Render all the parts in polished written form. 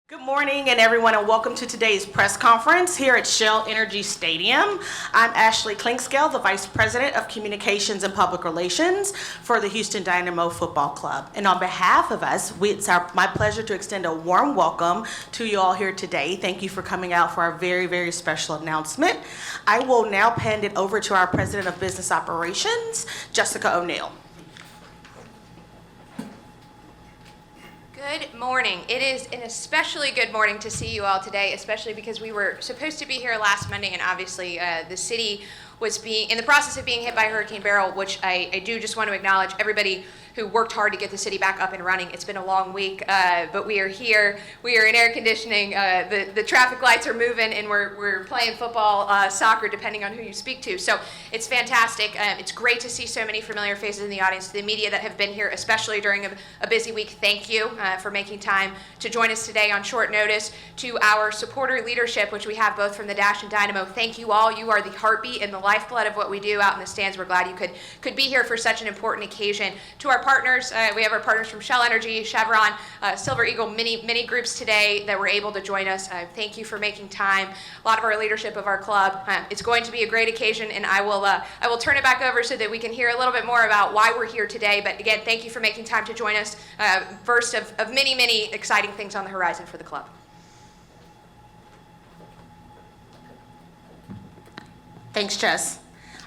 Good morning, and everyone, and welcome to today's press conference here at Shell Energy Stadium. I'm Ashley Klinkscale, the Vice President of Communications and Public Relations for the Houston Dynamo Football Club. And on behalf of us, it's my pleasure to extend a warm welcome to you all here today. Thank you for coming out for our very, very special announcement. I will now hand it over to our President of Business Operations, Jessica O'Neill. Good morning. It is an especially good morning to see you all today, especially because we were supposed to be here last Monday, and obviously the city was in the process of being hit by Hurricane Beryl, which I do just want to acknowledge everybody who worked hard to get the city back up and running. It's been a long week, but we are here. We are in air conditioning. The traffic lights are moving, and we're playing football, soccer, depending on who you speak to. So it's fantastic. It's great to see so many familiar faces in the audience. To the media that have been here, especially during a busy week, thank you for making time to join us today on short notice. To our supporter leadership, which we have both from the Dash and Dynamo, thank you all. You are the heartbeat and the lifeblood of what we do out in the stands. We're glad you could be here for such an important occasion. To our partners, we have our partners from Shell Energy, Chevron, Silver Eagle, many groups today that were able to join us. Thank you for making time. A lot of our leadership of our club. It's going to be a great occasion, and I will turn it back over so that we can hear a little bit more about why we're here today. But again, thank you for making time to join us. First of many exciting things on the horizon for the club. Thanks, Jess.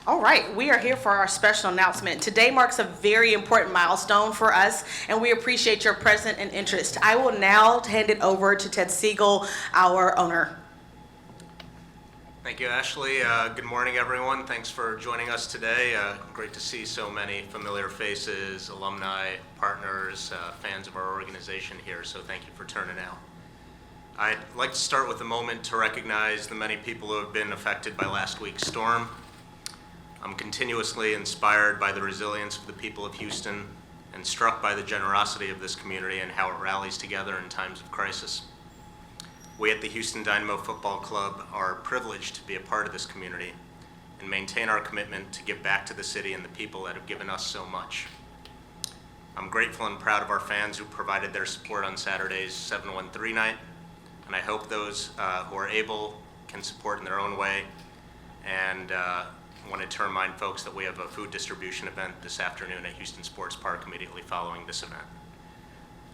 All right, we are here for our special announcement. Today marks a very important milestone for us, and we appreciate your presence and interest. I will now hand it over to Ted Segal, our owner. Thank you, Ashley. Good morning, everyone. Thanks for joining us today. Great to see so many familiar faces, alumni, partners, fans of our organization here, so thank you for turning out. I'd like to start with a moment to recognize the many people who have been affected by last week's storm. I'm continuously inspired by the resilience of the people of Houston and struck by the generosity of this community and how it rallies together in times of crisis. We at the Houston Dynamo Football Club are privileged to be a part of this community and maintain our commitment to give back to the city and the people that have given us so much. I'm grateful and proud of our fans who provided their support on Saturday's 7-1-3 night, and I hope those who are able can support in their own way. And wanted to remind folks that we have a food distribution event this afternoon at Houston Sports Park immediately following this event.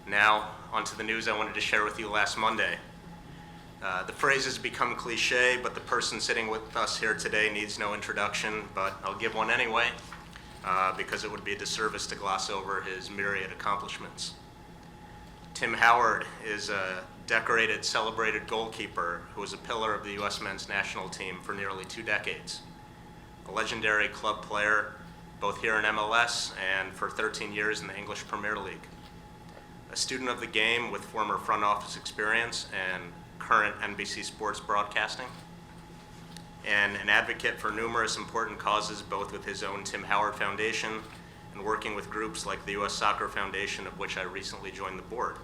Now, onto the news I wanted to share with you last Monday. The phrase has become cliche, but the person sitting with us here today needs no introduction, but I'll give one anyway, because it would be a disservice to gloss over his myriad accomplishments. Tim Howard is a decorated, celebrated goalkeeper who was a pillar of the U.S. men's national team for nearly 2 decades. A legendary club player, both here in MLS and for 13 years in the English Premier League. A student of the game with former front office experience and current NBC Sports broadcasting. And an advocate for numerous important causes, both with his own Tim Howard Foundation and working with groups like the U.S. Soccer Foundation, of which I recently joined the board.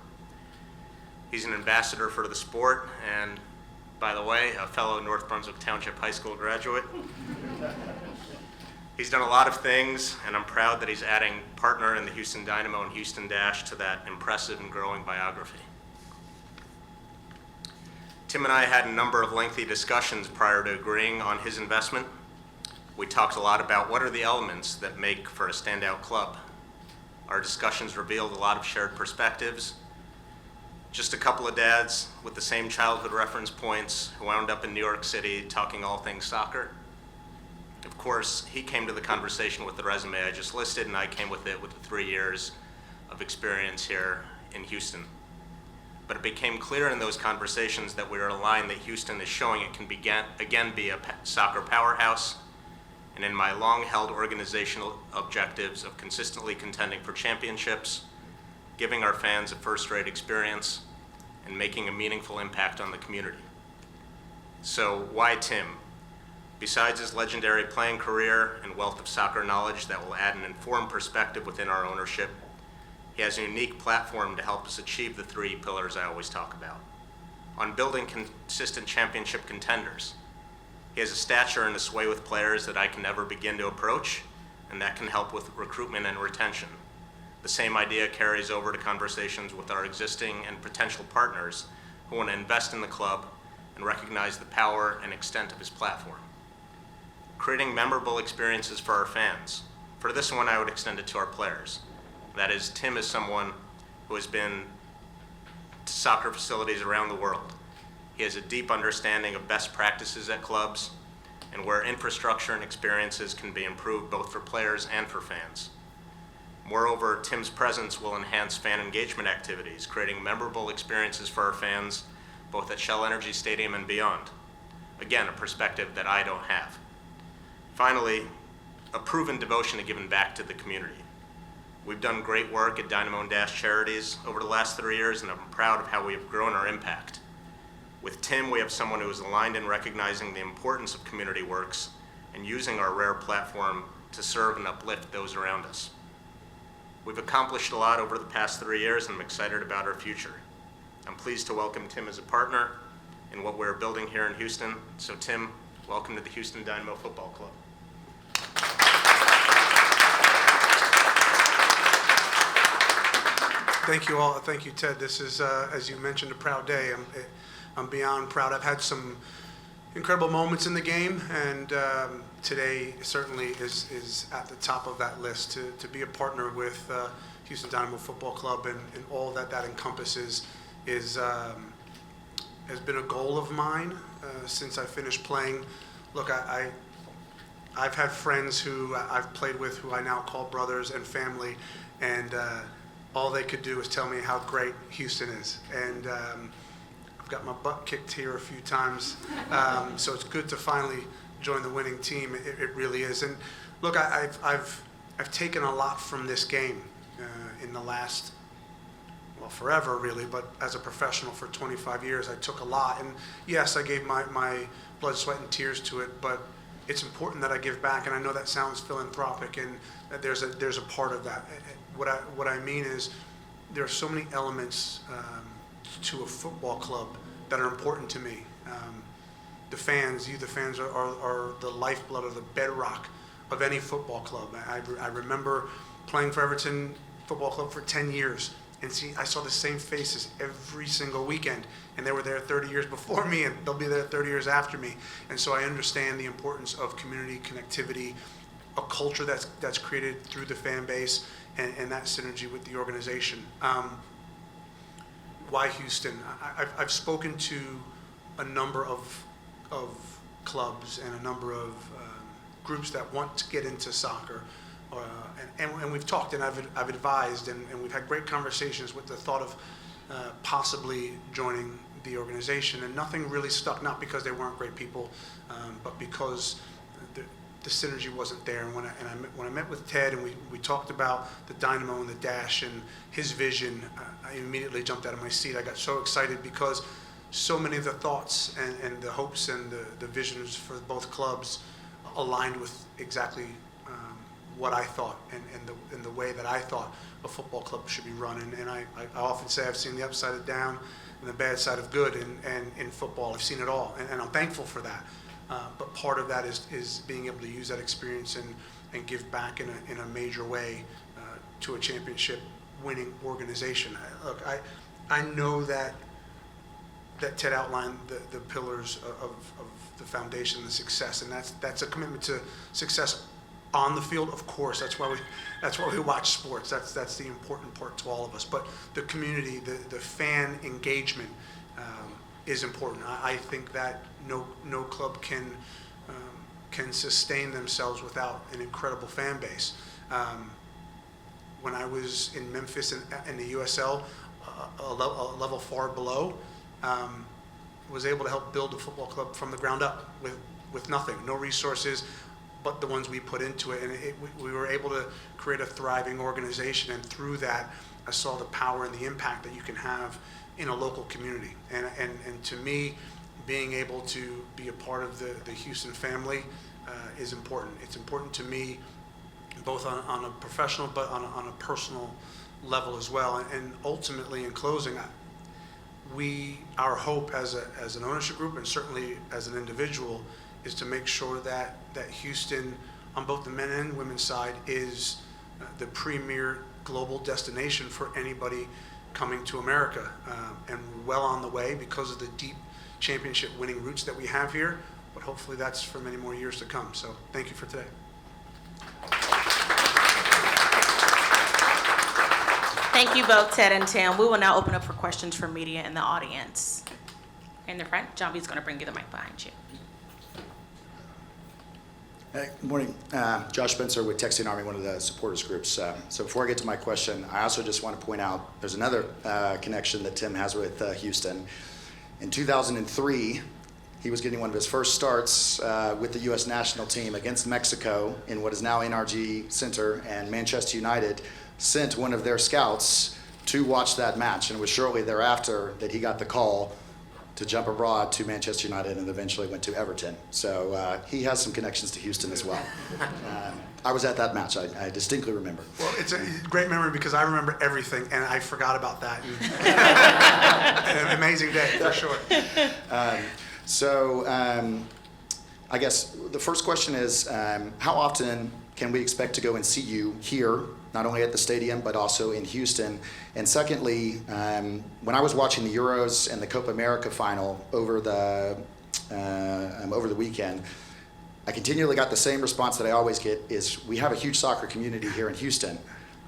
He's an ambassador for the sport, and by the way, a fellow North Brunswick Township High School graduate. He's done a lot of things, and I'm proud that he's adding partner in the Houston Dynamo and Houston Dash to that impressive and growing biography. Tim and I had a number of lengthy discussions prior to agreeing on his investment. We talked a lot about what are the elements that make for a standout club. Our discussions revealed a lot of shared perspectives. Just a couple of dads with the same childhood reference points who wound up in New York City talking all things soccer. Of course, he came to the conversation with the resume I just listed, and I came with it with the 3 years of experience here in Houston. But it became clear in those conversations that we were aligned that Houston is showing it can again be a soccer powerhouse, and in my long-held organizational objectives of consistently contending for championships, giving our fans a first-rate experience, and making a meaningful impact on the community. So why Tim? Besides his legendary playing career and wealth of soccer knowledge that will add an informed perspective within our ownership, he has a unique platform to help us achieve the 3 pillars I always talk about. On building consistent championship contenders, he has a stature and a sway with players that I can never begin to approach, and that can help with recruitment and retention. The same idea carries over to conversations with our existing and potential partners who want to invest in the club and recognize the power and extent of his platform. Creating memorable experiences for our fans. For this one, I would extend it to our players. That is, Tim is someone who has been to soccer facilities around the world. He has a deep understanding of best practices at clubs and where infrastructure and experiences can be improved both for players and for fans. Moreover, Tim's presence will enhance fan engagement activities, creating memorable experiences for our fans, both at Shell Energy Stadium and beyond. Again, a perspective that I don't have. Finally, a proven devotion to giving back to the community. We've done great work at Dynamo and Dash Charities over the last 3 years, and I'm proud of how we have grown our impact. With Tim, we have someone who is aligned in recognizing the importance of community works and using our rare platform to serve and uplift those around us. We've accomplished a lot over the past 3 years, and I'm excited about our future. I'm pleased to welcome Tim as a partner in what we're building here in Houston. So Tim, welcome to the Houston Dynamo Football Club. Thank you all. Thank you, Ted. This is, as you mentioned, a proud day. I'm beyond proud. I've had some incredible moments in the game, and today certainly is at the top of that list. To be a partner with Houston Dynamo Football Club and all that encompasses has been a goal of mine since I finished playing. Look, I've had friends who I've played with who I now call brothers and family, and all they could do is tell me how great Houston is. And I've got my butt kicked here a few times, so it's good to finally join the winning team. It really is. And look, I've taken a lot from this game in the last, well, forever really, but as a professional for 25 years, I took a lot. And yes, I gave my blood, sweat, and tears to it, but it's important that I give back. And I know that sounds philanthropic, and that there's a part of that. What I mean is there are so many elements to a football club that are important to me. The fans are the lifeblood or the bedrock of any football club. I remember playing for Everton Football Club for 10 years, and I saw the same faces every single weekend, and they were there 30 years before me, and they'll be there 30 years after me. And so I understand the importance of community connectivity, a culture that's created through the fan base, and that synergy with the organization. Why Houston? I've spoken to a number of clubs and a number of groups that want to get into soccer, and we've talked, and I've advised, and we've had great conversations with the thought of possibly joining the organization, and nothing really stuck, not because they weren't great people, but because the synergy wasn't there. And when I met with Ted and we talked about the Dynamo and the Dash and his vision, I immediately jumped out of my seat. I got so excited because so many of the thoughts and the hopes and the visions for both clubs aligned with exactly what I thought and the way that I thought a football club should be run. And I often say I've seen the upside of down and the bad side of good in football. I've seen it all, and I'm thankful for that. But part of that is being able to use that experience and give back in a major way to a championship winning organization. Look, I know that Ted outlined the pillars of the foundation, the success, and that's a commitment to success on the field. Of course, that's why we watch sports. That's the important part to all of us. But the community, the fan engagement is important. I think that no club can sustain themselves without an incredible fan base. When I was in Memphis in the USL, a level far below, was able to help build a football club from the ground up with nothing, no resources, but the ones we put into it. And we were able to create a thriving organization, and through that, I saw the power and the impact that you can have in a local community. And to me, being able to be a part of the Houston family is important. It's important to me, both on a professional but on a personal level as well. And ultimately, in closing, our hope as an ownership group, and certainly as an individual, is to make sure that Houston, on both the men and women's side, is the premier global destination for anybody coming to America, and we're well on the way because of the deep championship winning roots that we have here, but hopefully that's for many more years to come. So thank you for today. Thank you both, Ted and Tim. We will now open up for questions from media in the audience. In the front, John B's going to bring you the mic behind you. Hey, good morning. Josh Spencer with Texan Army, one of the supporters groups. So before I get to my question, I also just want to point out there's another connection that Tim has with Houston. In 2003, he was getting one of his first starts with the U.S. national team against Mexico in what is now NRG Center, and Manchester United sent one of their scouts to watch that match, and it was shortly thereafter that he got the call to jump abroad to Manchester United and eventually went to Everton. So he has some connections to Houston as well. I was at that match. I distinctly remember. Well, it's a great memory because I remember everything, and I forgot about that. An amazing day, for sure. So I guess the first question is, how often can we expect to go and see you here, not only at the stadium, but also in Houston? And secondly, when I was watching the Euros and the Copa America final over the weekend, I continually got the same response that I always get is, we have a huge soccer community here in Houston.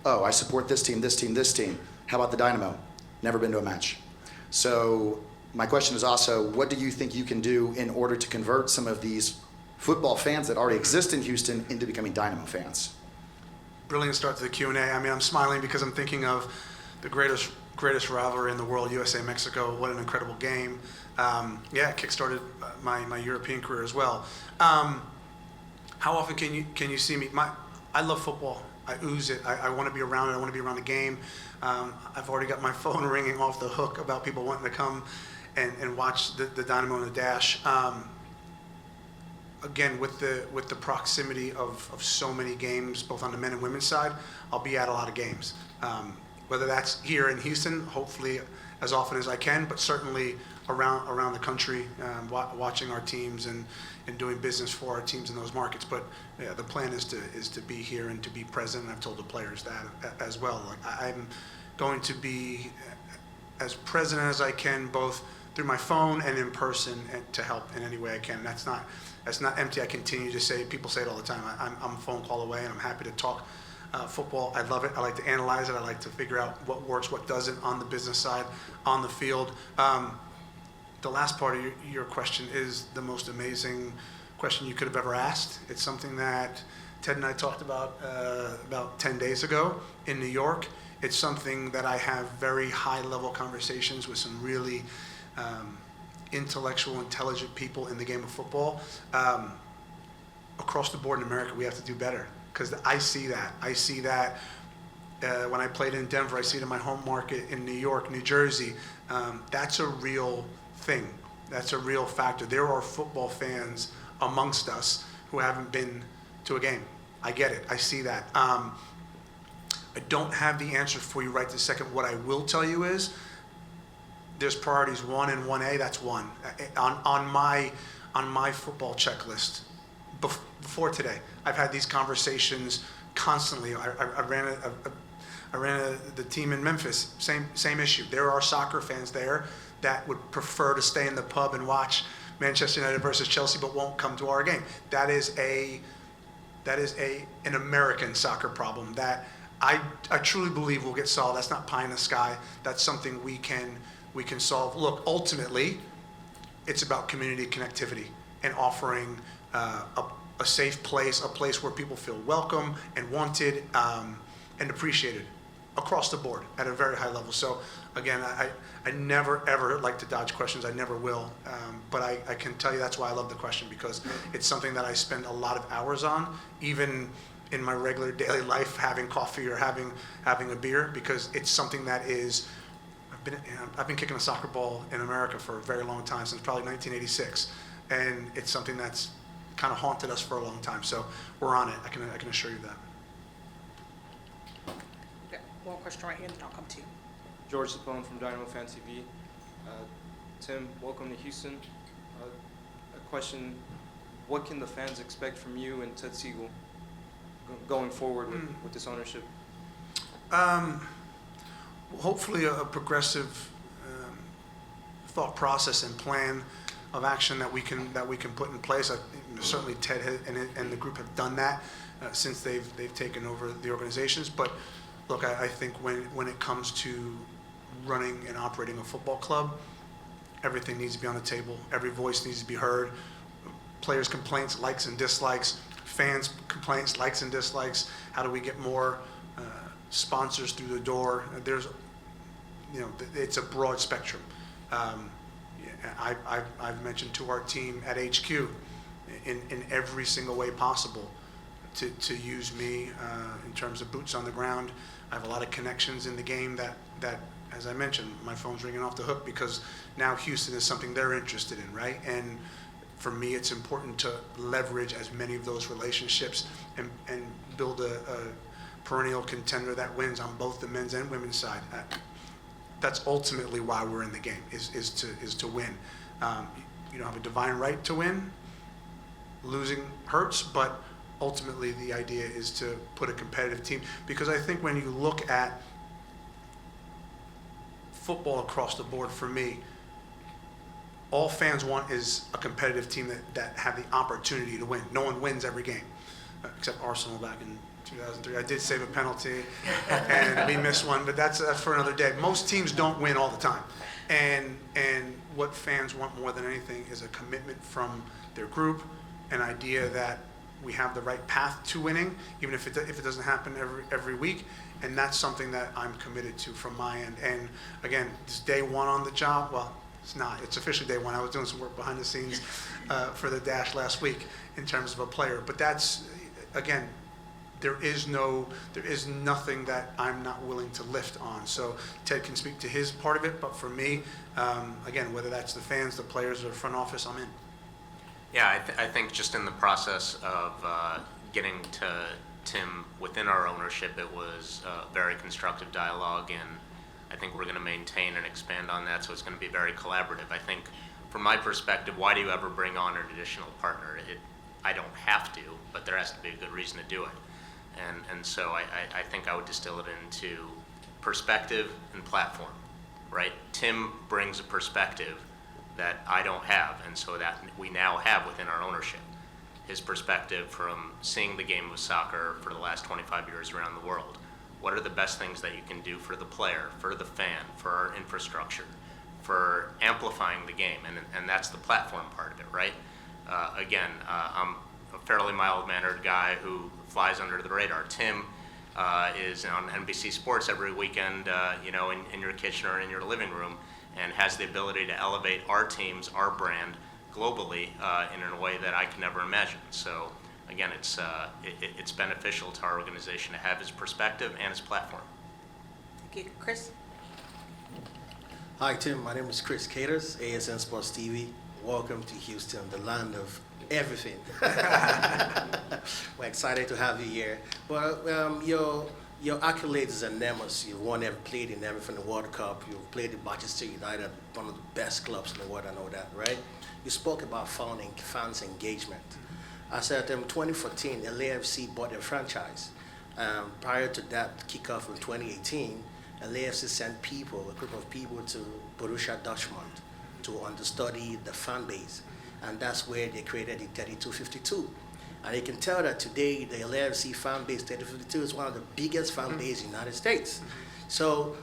Oh, I support this team, this team, this team. How about the Dynamo? Never been to a match. So my question is also, what do you think you can do in order to convert some of these football fans that already exist in Houston into becoming Dynamo fans? Brilliant start to the Q&A. I mean, I'm smiling because I'm thinking of the greatest rivalry in the world, USA-Mexico. What an incredible game. Yeah, it kickstarted my European career as well. How often can you see me? I love football. I ooze it. I want to be around it. I want to be around the game. I've already got my phone ringing off the hook about people wanting to come and watch the Dynamo and the Dash. Again, with the proximity of so many games, both on the men and women's side, I'll be at a lot of games. Whether that's here in Houston, hopefully as often as I can, but certainly around the country, watching our teams and doing business for our teams in those markets. But yeah, the plan is to be here and to be present. And I've told the players that as well. Like, I'm going to be as present as I can, both through my phone and in person, and to help in any way I can. That's not empty. I continue to say, people say it all the time, I'm a phone call away, and I'm happy to talk football. I love it. I like to analyze it. I like to figure out what works, what doesn't on the business side, on the field. The last part of your question is the most amazing question you could have ever asked. It's something that Ted and I talked about 10 days ago in New York. It's something that I have very high-level conversations with some really intellectual, intelligent people in the game of football. Across the board in America, we have to do better, because I see that. I see that when I played in Denver. I see it in my home market in New York, New Jersey. That's a real thing. That's a real factor. There are football fans amongst us who haven't been to a game. I get it. I see that. I don't have the answer for you right this second. What I will tell you is, there's priorities 1 and 1A. That's one on my football checklist. Before today, I've had these conversations constantly. I ran the team in Memphis. Same issue. There are soccer fans there that would prefer to stay in the pub and watch Manchester United versus Chelsea, but won't come to our game. That is an American soccer problem that I truly believe will get solved. That's not pie in the sky. That's something we can solve. Look, ultimately, it's about community connectivity and offering a safe place, a place where people feel welcome and wanted and appreciated across the board at a very high level. So again, I never ever like to dodge questions. I never will. But I can tell you that's why I love the question, because it's something that I spend a lot of hours on, even in my regular daily life, having coffee or having a beer, because it's something that is, I've been kicking a soccer ball in America for a very long time, since probably 1986. And it's something that's kind of haunted us for a long time. So we're on it. I can assure you that. Okay, one question right here, and then I'll come to you. George Sapone from Dynamo Fan TV. Tim, welcome to Houston. A question, what can the fans expect from you and Ted Segal going forward with this ownership? hopefully a progressive thought process and plan of action that we can put in place. Certainly Ted and the group have done that since they've taken over the organizations. But look, I think when it comes to running and operating a football club, everything needs to be on the table. Every voice needs to be heard. Players' complaints, likes and dislikes. Fans' complaints, likes and dislikes. How do we get more sponsors through the door? There's, it's a broad spectrum. I've mentioned to our team at HQ in every single way possible to use me in terms of boots on the ground. I have a lot of connections in the game that, as I mentioned, my phone's ringing off the hook because now Houston is something they're interested in, right? And for me, it's important to leverage as many of those relationships and build a perennial contender that wins on both the men's and women's side. That's ultimately why we're in the game, is to win. You don't have a divine right to win. Losing hurts, but ultimately the idea is to put a competitive team. Because I think when you look at football across the board, for me, all fans want is a competitive team that have the opportunity to win. No one wins every game, except Arsenal back in 2003. I did save a penalty, and we missed one, but that's for another day. Most teams don't win all the time, and what fans want more than anything is a commitment from their group, an idea that we have the right path to winning, even if it doesn't happen every week, and that's something that I'm committed to from my end. And again, it's day one on the job. Well, it's not. It's officially day one. I was doing some work behind the scenes for the Dash last week in terms of a player, but that's, again, there is nothing that I'm not willing to lift on. So Ted can speak to his part of it, but for me, again, whether that's the fans, the players, or the front office, I'm in. Yeah, I think just in the process of getting to Tim within our ownership, it was a very constructive dialogue, and I think we're going to maintain and expand on that, so it's going to be very collaborative. I think from my perspective, why do you ever bring on an additional partner? I don't have to, but there has to be a good reason to do it. And so I think I would distill it into perspective and platform, right? Tim brings a perspective that I don't have, and so that we now have within our ownership. His perspective from seeing the game of soccer for the last 25 years around the world. What are the best things that you can do for the player, for the fan, for our infrastructure, for amplifying the game, and that's the platform part of it, right? Again, I'm a fairly mild-mannered guy who flies under the radar. Tim is on NBC Sports every weekend, in your kitchen or in your living room, and has the ability to elevate our teams, our brand, globally in a way that I can never imagine. So again, it's beneficial to our organization to have his perspective and his platform. Thank you. Chris? Hi, Tim. My name is Chris Caters, ASN Sports TV. Welcome to Houston, the land of everything. We're excited to have you here. Well, your accolades are enormous. You've played in everything, the World Cup. You've played at Manchester United, one of the best clubs in the world. I know that, right? You spoke about fans engagement. I said in 2014, LAFC bought a franchise. Prior to that kickoff in 2018, LAFC sent a group of people to Borussia Dortmund to understudy the fan base. And that's where they created the 3252. And you can tell that today the LAFC fan base 3252 is one of the biggest fan bases in the United States. So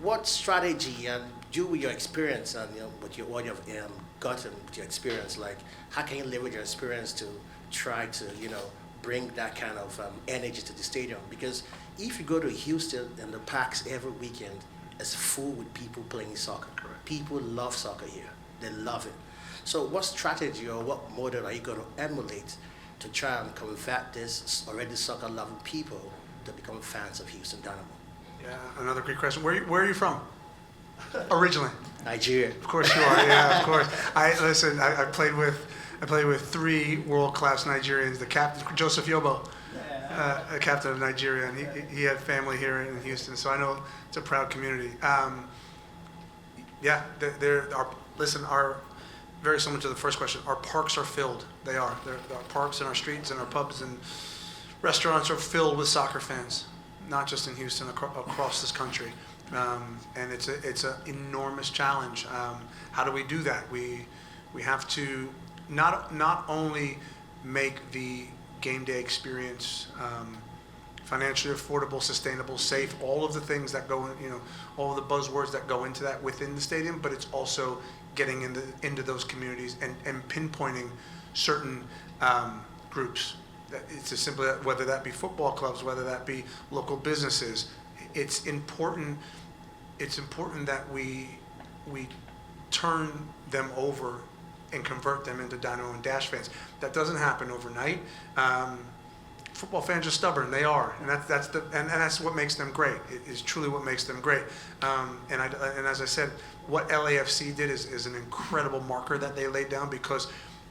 what strategy, and you with your experience and what you've gotten with your experience, like how can you leverage your experience to try to bring that kind of energy to the stadium? Because if you go to Houston and the parks every weekend, it's full with people playing soccer. Correct. People love soccer here. They love it. So what strategy or what model are you going to emulate to try and convert this already soccer-loving people to become fans of Houston Dynamo? Yeah, another great question. Where are you from? Originally? Nigeria. Of course you are. Yeah, of course. I played with 3 world-class Nigerians. The captain, Joseph Yobo, a captain of Nigeria, and he had family here in Houston, so I know it's a proud community. Our very similar to the first question, our parks are filled. They are. Our parks and our streets and our pubs and restaurants are filled with soccer fans, not just in Houston, across this country. And it's an enormous challenge. How do we do that? We have to not only make the game day experience financially affordable, sustainable, safe, all of the things that go in, all of the buzzwords that go into that within the stadium, but it's also getting into those communities and pinpointing certain groups. It's as simple as whether that be football clubs, whether that be local businesses. It's important that we turn them over and convert them into Dynamo and Dash fans. That doesn't happen overnight. Football fans are stubborn. They are, and that's what makes them great. It is truly what makes them great. And as I said, what LAFC did is an incredible marker that they laid down, because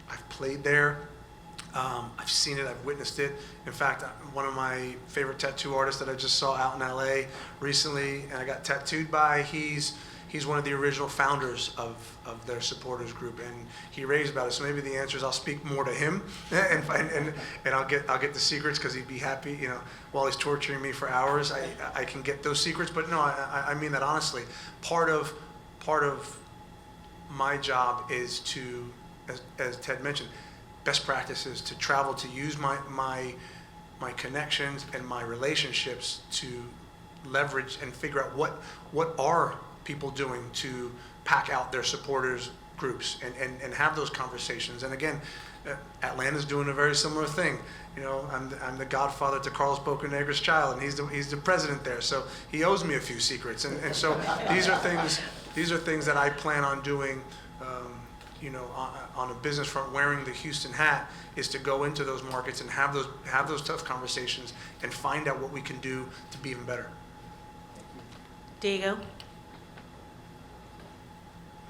I've played there. I've seen it. I've witnessed it. In fact, one of my favorite tattoo artists that I just saw out in LA recently, and I got tattooed by, he's one of the original founders of their supporters group, and he raves about it. So maybe the answer is I'll speak more to him, and I'll get the secrets, because he'd be happy. While he's torturing me for hours, I can get those secrets. But no, I mean that honestly. Part of my job is to, as Ted mentioned, best practices, to travel, to use my connections and my relationships to leverage and figure out what are people doing to pack out their supporters groups and have those conversations. And again, Atlanta's doing a very similar thing. I'm the godfather to Carlos Bocanegra's child, and he's the president there, so he owes me a few secrets. And so these are things that I plan on doing. On a business front, wearing the Houston hat, is to go into those markets and have those tough conversations and find out what we can do to be even better. Diego?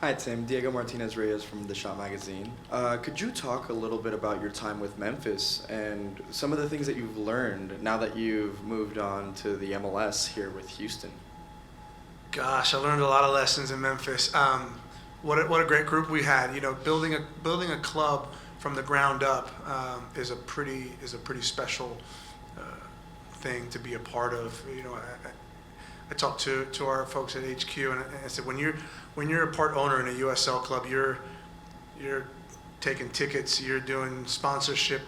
Hi, Tim. Diego Martinez Reyes from The Shot Magazine. Could you talk a little bit about your time with Memphis and some of the things that you've learned now that you've moved on to the MLS here with Houston? Gosh, I learned a lot of lessons in Memphis. What a great group we had. Building a club from the ground up is a pretty special thing to be a part of. I talked to our folks at HQ, and I said, when you're a part owner in a USL club, you're taking tickets, you're doing sponsorship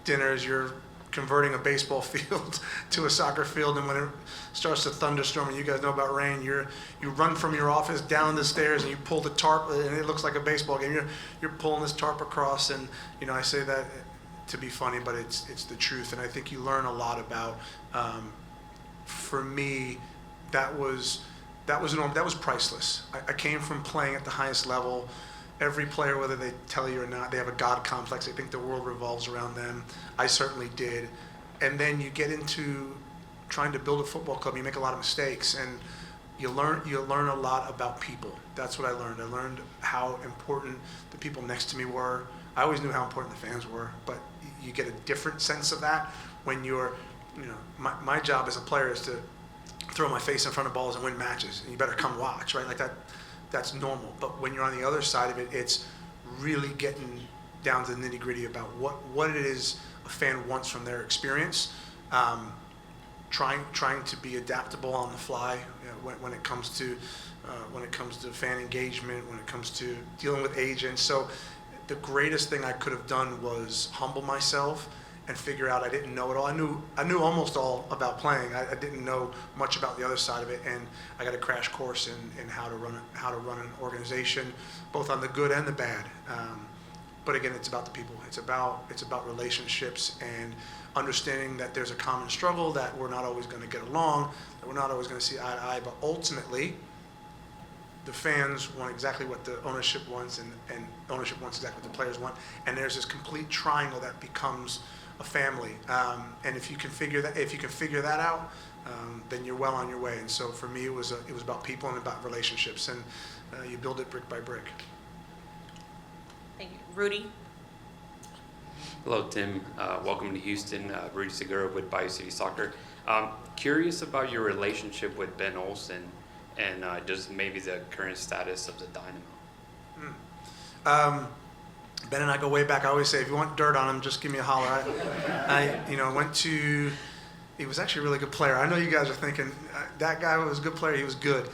dinners, you're converting a baseball field to a soccer field, and when it starts to thunderstorm, and you guys know about rain, you run from your office down the stairs and you pull the tarp, and it looks like a baseball game. You're pulling this tarp across, and I say that to be funny, but it's the truth. And I think you learn a lot about. For me, that was priceless. I came from playing at the highest level. Every player, whether they tell you or not, they have a God complex. They think the world revolves around them. I certainly did. And then you get into trying to build a football club. You make a lot of mistakes, and you learn a lot about people. That's what I learned. I learned how important the people next to me were. I always knew how important the fans were, but you get a different sense of that when you're, my job as a player is to throw my face in front of balls and win matches, and you better come watch, right? Like that. That's normal. But when you're on the other side of it, it's really getting down to the nitty gritty about what it is a fan wants from their experience. Trying to be adaptable on the fly when it comes to fan engagement, when it comes to dealing with agents. So the greatest thing I could have done was humble myself and figure out I didn't know it all. I knew almost all about playing. I didn't know much about the other side of it, and I got a crash course in how to run an organization, both on the good and the bad. But again, it's about the people. It's about relationships and understanding that there's a common struggle, that we're not always going to get along, that we're not always going to see eye to eye. But ultimately, the fans want exactly what the ownership wants, and ownership wants exactly what the players want. And there's this complete triangle that becomes a family, and if you can figure that out, then you're well on your way. And so for me, it was about people and about relationships, and you build it brick by brick. Thank you. Rudy? Hello, Tim. Welcome to Houston. Rudy Segura with Bayou City Soccer. Curious about your relationship with Ben Olsen and just maybe the current status of the Dynamo. Ben and I go way back. I always say, if you want dirt on him, just give me a holler. I went to He was actually a really good player. I know you guys are thinking, that guy was a good player. He was good.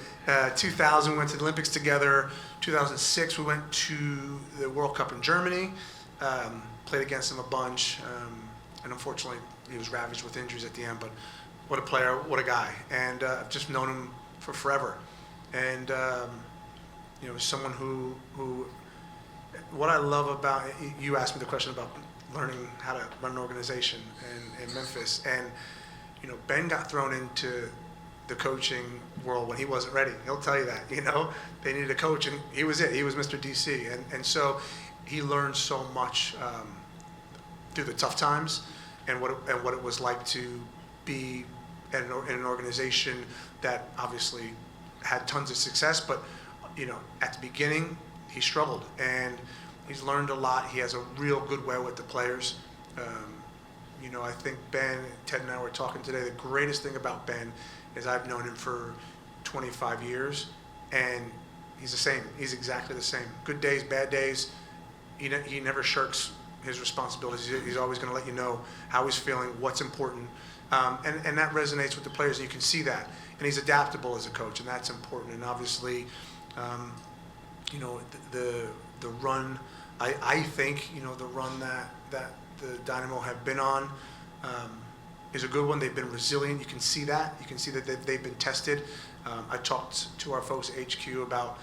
2000, we went to the Olympics together. 2006, we went to the World Cup in Germany. Played against him a bunch. And unfortunately, he was ravaged with injuries at the end. But what a player, what a guy. And I've just known him for forever. And, someone who, what I love about, you asked me the question about learning how to run an organization in Memphis. And, Ben got thrown into the coaching world when he wasn't ready. He'll tell you that, they needed a coach, and he was it. He was Mr. DC. And so he learned so much through the tough times and what it was like to be in an organization that obviously had tons of success, but, at the beginning, he struggled, and he's learned a lot. He has a real good way with the players. I think Ben, Ted and I were talking today, the greatest thing about Ben is I've known him for 25 years, and he's the same. He's exactly the same. Good days, bad days. He never shirks his responsibilities. He's always going to let you know how he's feeling, what's important, and that resonates with the players, and you can see that. And he's adaptable as a coach, and that's important. And obviously, the run, I think, the run that the Dynamo have been on is a good one. They've been resilient. You can see that. You can see that they've been tested. I talked to our folks at HQ about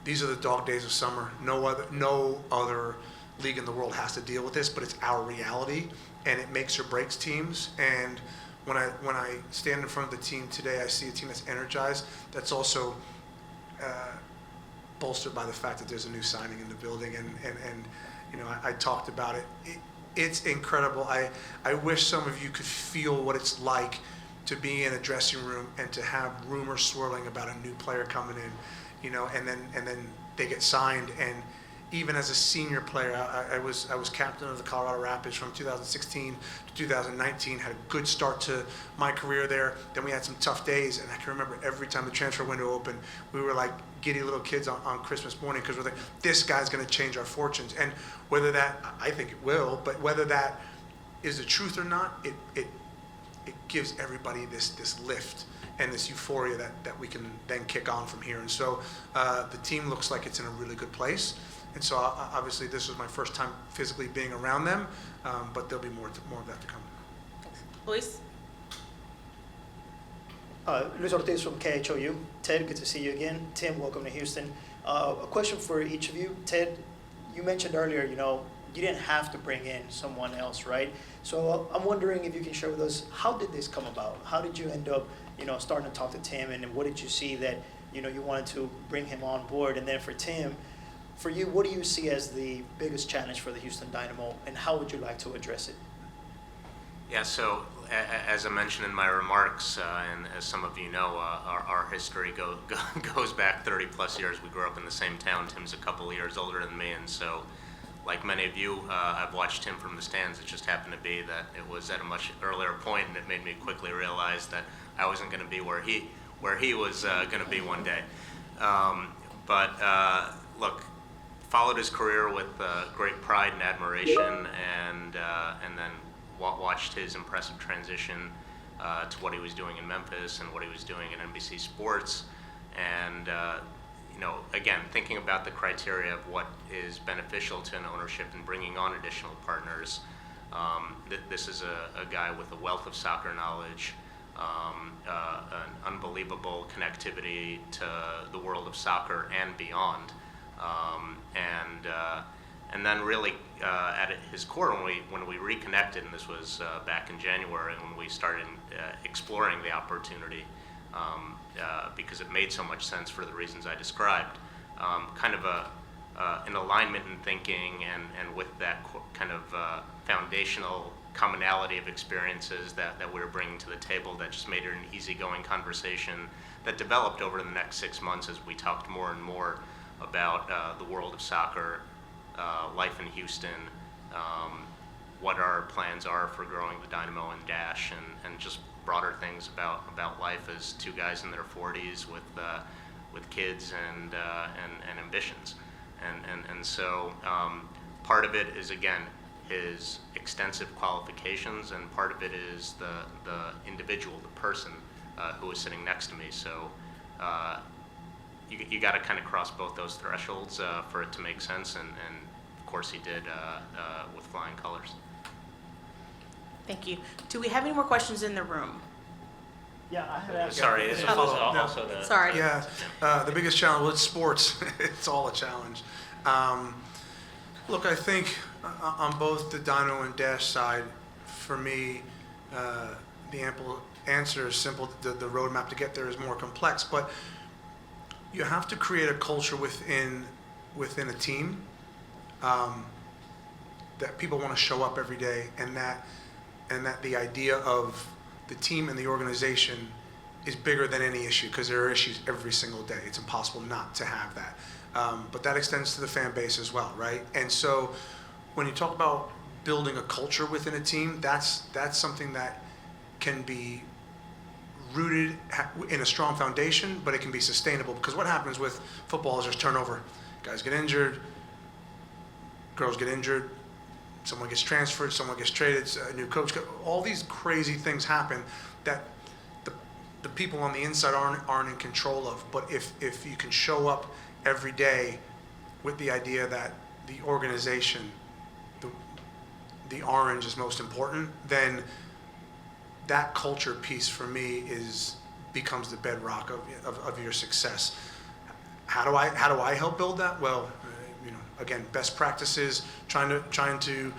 these are the dog days of summer. No other league in the world has to deal with this, but it's our reality, and it makes or breaks teams. And when I stand in front of the team today, I see a team that's energized, that's also bolstered by the fact that there's a new signing in the building, and I talked about it. It's incredible. I wish some of you could feel what it's like to be in a dressing room and to have rumors swirling about a new player coming in, and then they get signed. And even as a senior player, I was captain of the Colorado Rapids from 2016 to 2019, had a good start to my career there. Then we had some tough days, and I can remember every time the transfer window opened, we were like giddy little kids on Christmas morning, because we're like, this guy's going to change our fortunes. And whether that, I think it will, but whether that is the truth or not, it gives everybody this lift and this euphoria that we can then kick on from here. And so the team looks like it's in a really good place. And so obviously this was my first time physically being around them, but there'll be more of that to come. Thanks. Luis? Luis Ortiz from KHOU. Ted, good to see you again. Tim, welcome to Houston. A question for each of you. Ted, you mentioned earlier, you didn't have to bring in someone else, right? So I'm wondering if you can share with us, how did this come about? How did you end up, starting to talk to Tim, and what did you see that, you wanted to bring him on board? And then for Tim, for you, what do you see as the biggest challenge for the Houston Dynamo, and how would you like to address it? Yeah, so as I mentioned in my remarks, and as some of you know, our history goes back 30 plus years. We grew up in the same town. Tim's a couple of years older than me, and so like many of you, I've watched him from the stands. It just happened to be that it was at a much earlier point, and it made me quickly realize that I wasn't going to be where he was going to be one day. Look, followed his career with great pride and admiration, and then watched his impressive transition to what he was doing in Memphis and what he was doing at NBC Sports. And again, thinking about the criteria of what is beneficial to an ownership and bringing on additional partners, this is a guy with a wealth of soccer knowledge, an unbelievable connectivity to the world of soccer and beyond. And then really at his core, when we reconnected, and this was back in January, when we started exploring the opportunity, because it made so much sense for the reasons I described, kind of an alignment in thinking, and with that kind of foundational commonality of experiences that we were bringing to the table, that just made it an easygoing conversation that developed over the next 6 months as we talked more and more about the world of soccer, life in Houston, what our plans are for growing the Dynamo and Dash, and just broader things about life as two guys in their 40s with kids and ambitions. And so part of it is, again, his extensive qualifications, and part of it is the individual, the person who is sitting next to me. So you got to kind of cross both those thresholds for it to make sense, and of course he did with flying colors. Thank you. Do we have any more questions in the room? Yeah, I had asked. Sorry, this is also the... Sorry. Yeah, the biggest challenge, well, it's sports. It's all a challenge. Look, I think on both the Dynamo and Dash side, for me, the ample answer is simple. The roadmap to get there is more complex, but you have to create a culture within a team that people want to show up every day, and that the idea of the team and the organization is bigger than any issue, because there are issues every single day. It's impossible not to have that. But that extends to the fan base as well, right? And so when you talk about building a culture within a team, that's something that can be rooted in a strong foundation, but it can be sustainable, because what happens with football is there's turnover. Guys get injured, girls get injured, someone gets transferred, someone gets traded, a new coach, all these crazy things happen that the people on the inside aren't in control of. But if you can show up every day with the idea that the organization, the orange is most important, then that culture piece for me becomes the bedrock of your success. How do I help build that? Well, again, best practices, trying to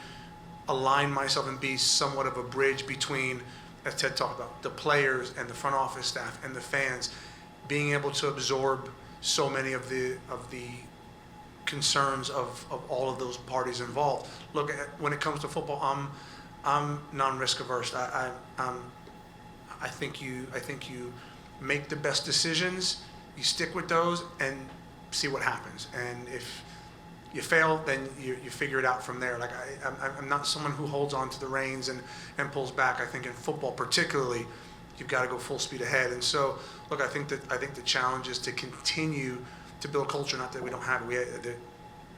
align myself and be somewhat of a bridge between, as Ted talked about, the players and the front office staff and the fans, being able to absorb so many of the concerns of all of those parties involved. Look, when it comes to football, I'm non-risk averse. I think you make the best decisions, you stick with those, and see what happens. And if you fail, then you figure it out from there. Like I'm not someone who holds on to the reins and pulls back. I think in football particularly, you've got to go full speed ahead. And so, look, I think the challenge is to continue to build culture. Not that we don't have it.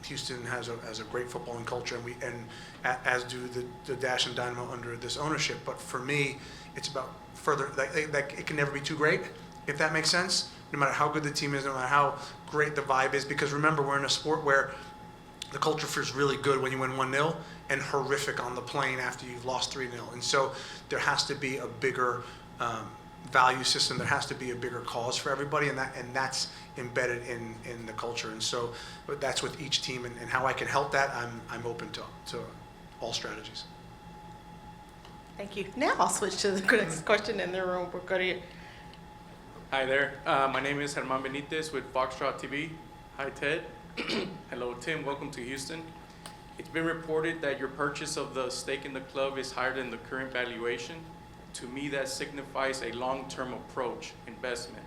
Houston has a great footballing culture, and as do the Dash and Dynamo under this ownership. But for me, it's about further. Like it can never be too great, if that makes sense. No matter how good the team is, no matter how great the vibe is, because remember, we're in a sport where the culture feels really good when you win 1-0 and horrific on the plane after you've lost 3-0. And so there has to be a bigger value system. There has to be a bigger cause for everybody, and that's embedded in the culture. And so that's with each team, and how I can help that, I'm open to all strategies. Thank you. Now I'll switch to the next question in the room. We'll go to you. Hi there. My name is Herman Benitez with Foxtrot TV. Hi, Ted. Hello, Tim. Welcome to Houston. It's been reported that your purchase of the stake in the club is higher than the current valuation. To me, that signifies a long-term approach, investment.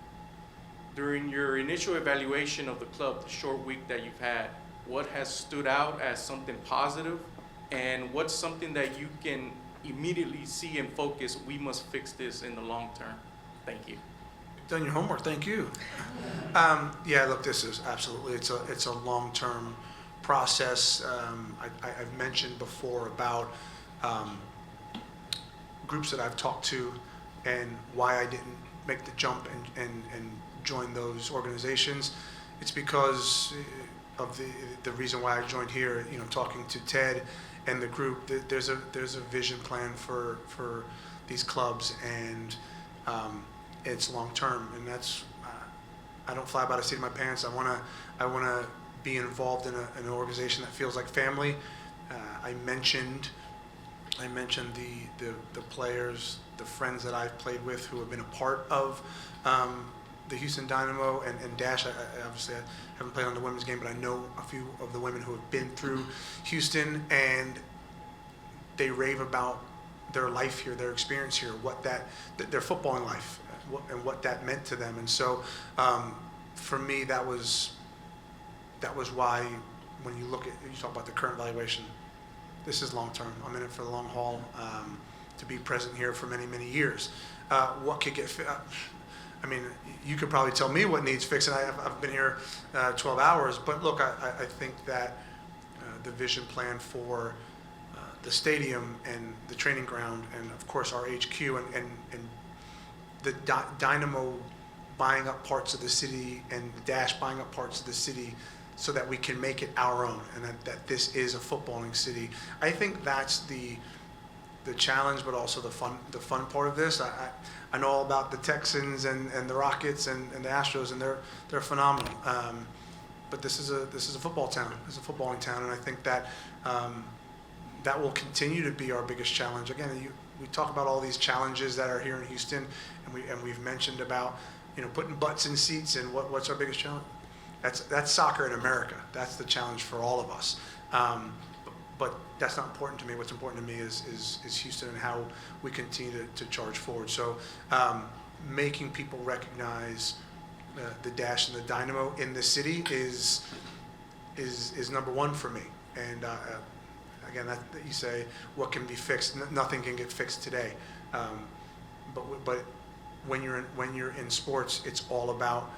During your initial evaluation of the club, the short week that you've had, what has stood out as something positive, and what's something that you can immediately see and focus, we must fix this in the long term? Thank you. Done your homework, thank you. Yeah, look, this is absolutely, it's a long-term process. I've mentioned before about groups that I've talked to and why I didn't make the jump and join those organizations. It's because of the reason why I joined here, talking to Ted and the group. There's a vision plan for these clubs, and it's long term, and that's I don't fly by the seat of my pants. I wanna be involved in an organization that feels like family. I mentioned the players, the friends that I've played with who have been a part of the Houston Dynamo and Dash. I obviously I haven't played on the women's game, but I know a few of the women who have been through Houston, and they rave about their life here, their experience here, their footballing life, and what that meant to them. And so, for me, that was why, when you talk about the current valuation, this is long term. I'm in it for the long haul, to be present here for many, many years. What could get I mean, you could probably tell me what needs fixing. I've been here 12 hours, but look, I think that the vision plan for the stadium and the training ground and of course our HQ and the Dynamo buying up parts of the city and the Dash buying up parts of the city so that we can make it our own and that this is a footballing city. I think that's the challenge, but also the fun part of this. I know all about the Texans and the Rockets and the Astros, and they're phenomenal. But this is a football town. This is a footballing town, and I think that that will continue to be our biggest challenge. Again, we talk about all these challenges that are here in Houston, and we've mentioned about putting butts in seats and what's our biggest challenge. That's soccer in America. That's the challenge for all of us. But that's not important to me. What's important to me is Houston and how we continue to charge forward. So making people recognize the Dash and the Dynamo in the city is number one for me. And again, that you say what can be fixed. Nothing can get fixed today. But when you're in sports, it's all about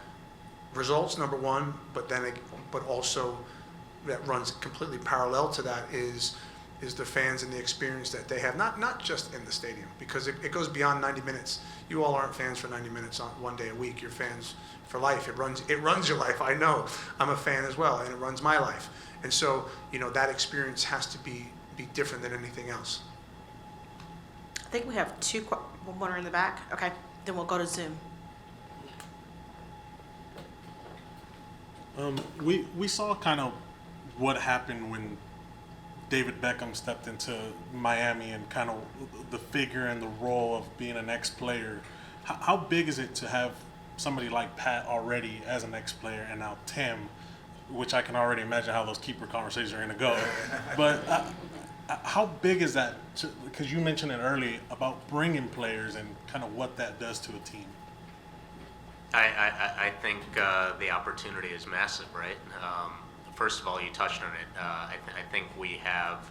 results, number one. But also that runs completely parallel to that is the fans and the experience that they have, not just in the stadium, because it goes beyond 90 minutes. You all aren't fans for 90 minutes on one day a week. You're fans for life. It runs your life. I know. I'm a fan as well, and it runs my life. And so, that experience has to be different than anything else. I think we have one in the back. Okay, then we'll go to Zoom. We saw kind of what happened when David Beckham stepped into Miami and kind of the figure and the role of being an ex-player. How big is it to have somebody like Pat already as an ex-player and now Tim, which I can already imagine how those keeper conversations are going to go. But how big is that? Because you mentioned it early about bringing players and kind of what that does to a team. I think the opportunity is massive, right? First of all, you touched on it. I think we have,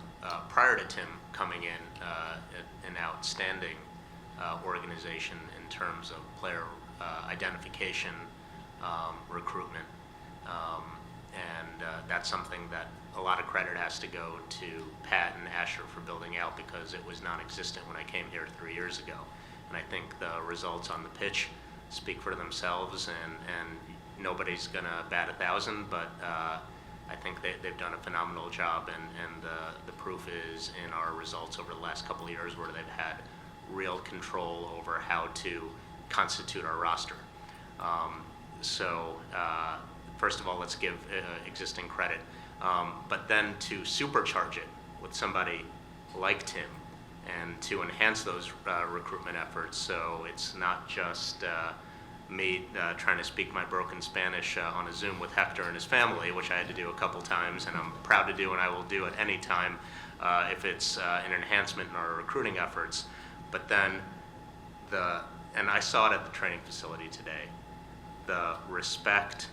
prior to Tim coming in, an outstanding organization in terms of player identification, recruitment, and that's something that a lot of credit has to go to Pat and Asher for building out, because it was non-existent when I came here 3 years ago. And I think the results on the pitch speak for themselves, and nobody's going to bat 1,000, but I think they've done a phenomenal job, and the proof is in our results over the last couple of years, where they've had real control over how to constitute our roster. So first of all, let's give existing credit, but then to supercharge it with somebody like Tim, and to enhance those recruitment efforts, so it's not just me trying to speak my broken Spanish on a Zoom with Hector and his family, which I had to do a couple times, and I'm proud to do, and I will do at any time if it's an enhancement in our recruiting efforts. But then and I saw it at the training facility today, the respect,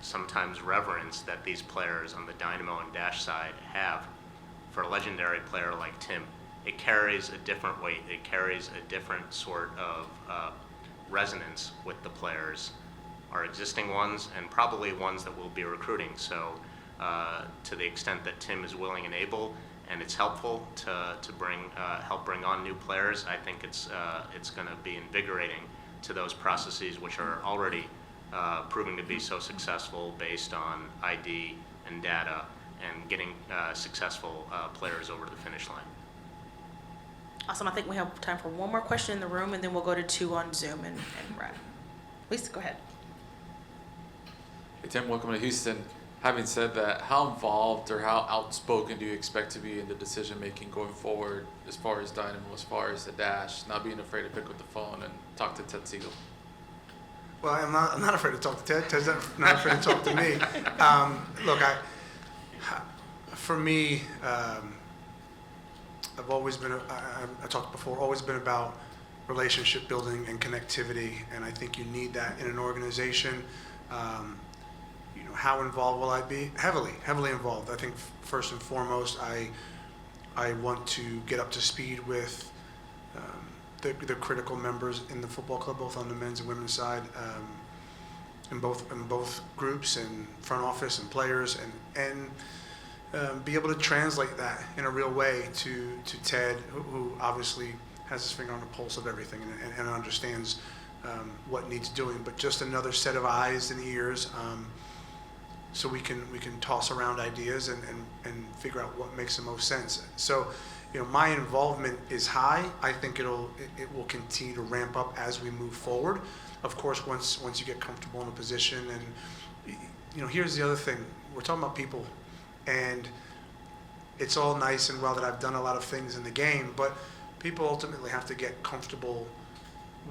sometimes reverence, that these players on the Dynamo and Dash side have for a legendary player like Tim. It carries a different weight. It carries a different sort of resonance with the players, our existing ones, and probably ones that we'll be recruiting. So to the extent that Tim is willing and able, and it's helpful to help bring on new players, I think it's going to be invigorating to those processes, which are already proving to be so successful based on ID and data, and getting successful players over to the finish line. Awesome. I think we have time for one more question in the room, and then we'll go to 2 on Zoom and wrap. Lisa, go ahead. Hey, Tim, welcome to Houston. Having said that, how involved or how outspoken do you expect to be in the decision-making going forward as far as Dynamo, as far as the Dash, not being afraid to pick up the phone and talk to Ted Segal? Well, I'm not afraid to talk to Ted. Ted's not afraid to talk to me. Look, for me, I've always been, I talked before, always been about relationship building and connectivity, and I think you need that in an organization. How involved will I be? Heavily involved. I think first and foremost, I want to get up to speed with the critical members in the football club, both on the men's and women's side, in both groups, and front office and players, and be able to translate that in a real way to Ted, who obviously has his finger on the pulse of everything and understands what needs doing, but just another set of eyes and ears, so we can toss around ideas and figure out what makes the most sense. So, my involvement is high. I think it will continue to ramp up as we move forward. Of course, once you get comfortable in a position, and here's the other thing: we're talking about people, and it's all nice and well that I've done a lot of things in the game, but people ultimately have to get comfortable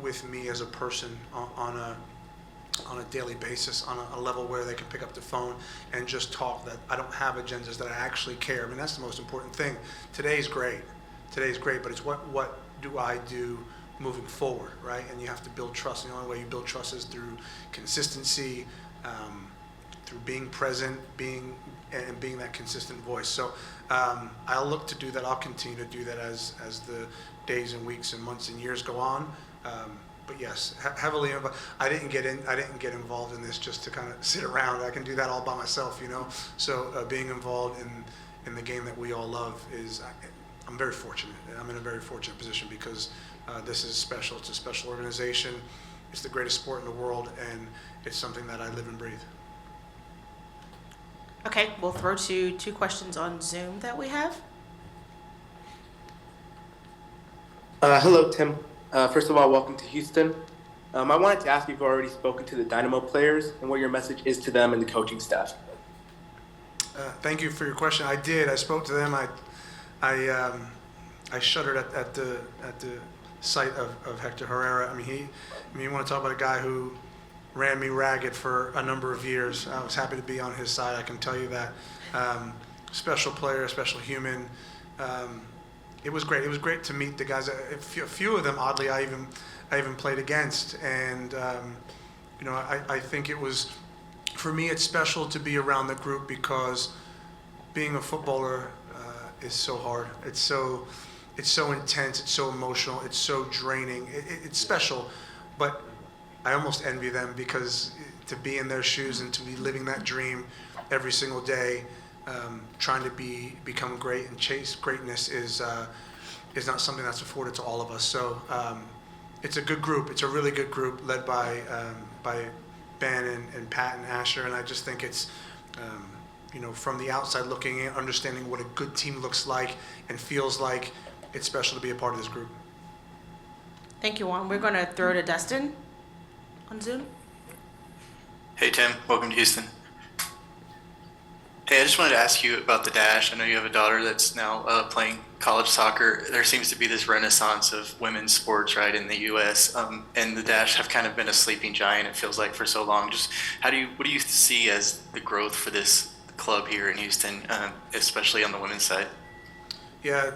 with me as a person on a daily basis, on a level where they can pick up the phone and just talk, that I don't have agendas, that I actually care. I mean, that's the most important thing. Today's great, but it's what do I do moving forward, right? And you have to build trust. And the only way you build trust is through consistency, through being present, being that consistent voice. So I'll look to do that. I'll continue to do that as the days and weeks and months and years go on. But yes, heavily involved. I didn't get involved in this just to kind of sit around. I can do that all by myself, So being involved in the game that we all love I'm very fortunate. I'm in a very fortunate position because this is special. It's a special organization. It's the greatest sport in the world, and it's something that I live and breathe. Okay, we'll throw to 2 questions on Zoom that we have. Hello, Tim. First of all, welcome to Houston. I wanted to ask if you've already spoken to the Dynamo players and what your message is to them and the coaching staff. Thank you for your question. I did. I spoke to them. I shuddered at the sight of Hector Herrera. I mean, you want to talk about a guy who ran me ragged for a number of years. I was happy to be on his side. I can tell you that. Special player, special human. It was great. It was great to meet the guys. A few of them, oddly, I even played against, and I think it was, for me, it's special to be around the group because being a footballer is so hard. It's so intense. It's so emotional. It's so draining. It's special, but I almost envy them because to be in their shoes and to be living that dream every single day. Trying to become great and chase greatness is not something that's afforded to all of us. So it's a good group. It's a really good group led by Ben and Pat and Asher. And I just think it's from the outside looking in, understanding what a good team looks like and feels like, it's special to be a part of this group. Thank you, Juan. We're going to throw to Dustin on Zoom. Hey, Tim. Welcome to Houston. Hey, I just wanted to ask you about the Dash. I know you have a daughter that's now playing college soccer. There seems to be this renaissance of women's sports, right, in the U.S., and the Dash have kind of been a sleeping giant, it feels like, for so long. Just what do you see as the growth for this club here in Houston, especially on the women's side? Yeah,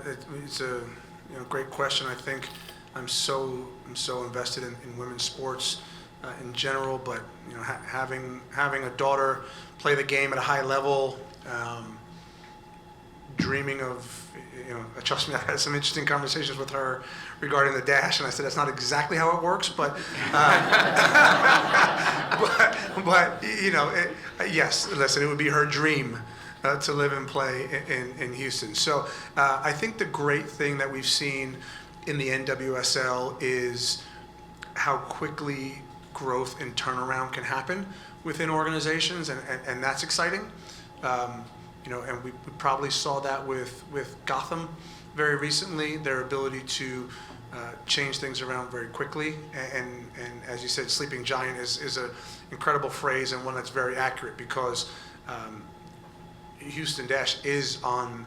it's a great question. I think I'm so invested in women's sports in general, but having a daughter play the game at a high level, dreaming of, trust me, I had some interesting conversations with her regarding the Dash, and I said that's not exactly how it works, but yes, listen, it would be her dream to live and play in Houston. So I think the great thing that we've seen in the NWSL is how quickly growth and turnaround can happen within organizations, and that's exciting. And we probably saw that with Gotham very recently, their ability to change things around very quickly. And as you said, sleeping giant is an incredible phrase and one that's very accurate because Houston Dash is on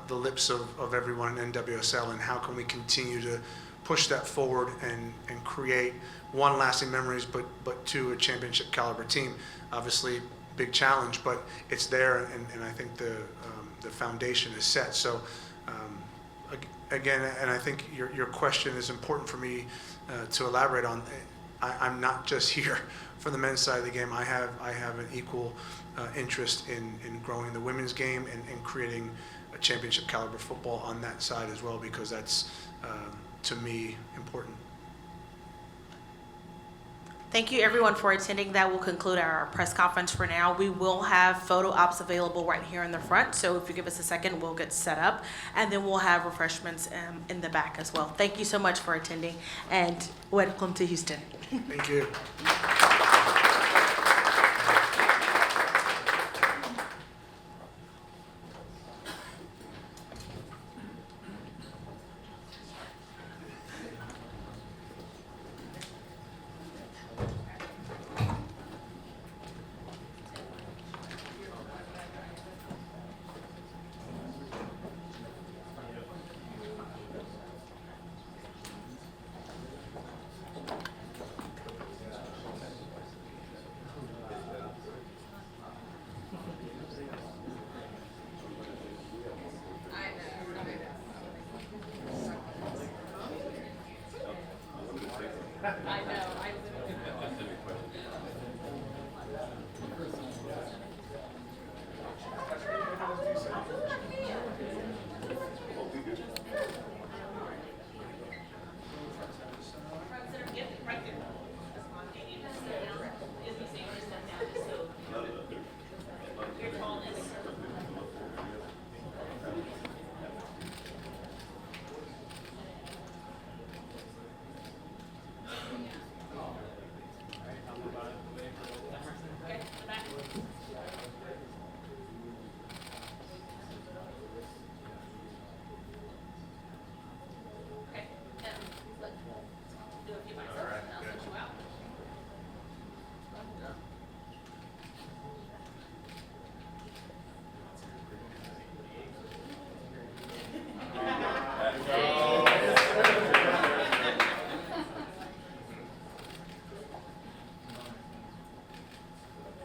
the lips of everyone in NWSL, and how can we continue to push that forward and create, one, lasting memories, but two, a championship caliber team. Obviously, big challenge, but it's there, and I think the foundation is set. So again, and I think your question is important for me to elaborate on. I'm not just here for the men's side of the game. I have an equal interest in growing the women's game and creating a championship caliber football on that side as well, because that's to me important. Thank you, everyone, for attending. That will conclude our press conference for now. We will have photo ops available right here in the front, so if you give us a second, we'll get set up, and then we'll have refreshments in the back as well. Thank you so much for attending, and welcome to Houston. Thank you.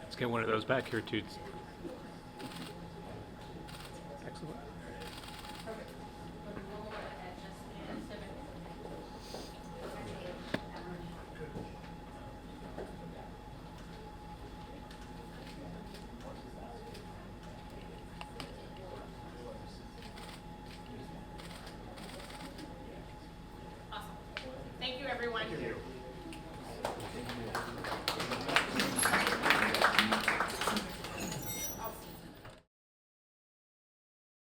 Let's get one of those back here, too. Excellent. Awesome. Thank you, everyone. Thank you.